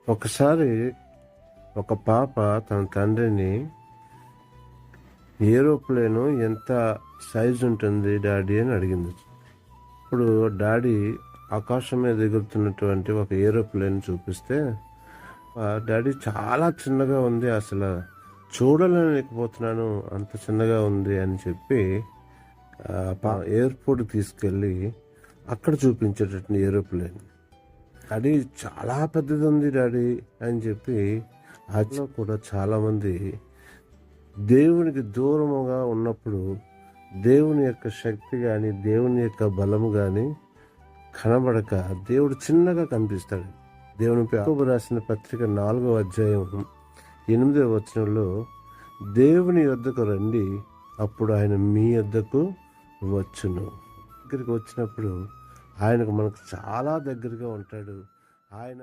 ఒకసారి ఒక పాప తన తండ్రిని ఏరోప్లేను ఎంత సైజు ఉంటుంది డాడీ అని అడిగింది. ఇప్పుడు డాడీ ఆకాశం మీద ఎగురుతున్నటువంటి ఒక ఏరోప్లేన్ చూపిస్తే డాడీ చాలా చిన్నగా ఉంది, అసలు చూడలేకపోతున్నాను, అంత చిన్నగా ఉంది అని చెప్పి ఎయిర్పోర్ట్ తీసుకెళ్ళి అక్కడ చూపించేటటువంటి ఏరోప్లేన్. డాడీ చాలా పెద్దది ఉంది డాడీ అని చెప్పి అదిలో కూడా చాలామంది దేవునికి దూరముగా ఉన్నప్పుడు దేవుని యొక్క శక్తి కానీ దేవుని యొక్క బలము కానీ కనబడక దేవుడు చిన్నగా కనిపిస్తాడు. దేవుని యాకోబు రాసిన పత్రిక 4వ అధ్యాయం 8వ వచనంలో దేవుని యొద్దకు రండి, అప్పుడు ఆయన మీ యొద్దకు వచ్చును. దగ్గరికి వచ్చినప్పుడు ఆయనకు మనకు చాలా దగ్గరగా ఉంటాడు. ఆయన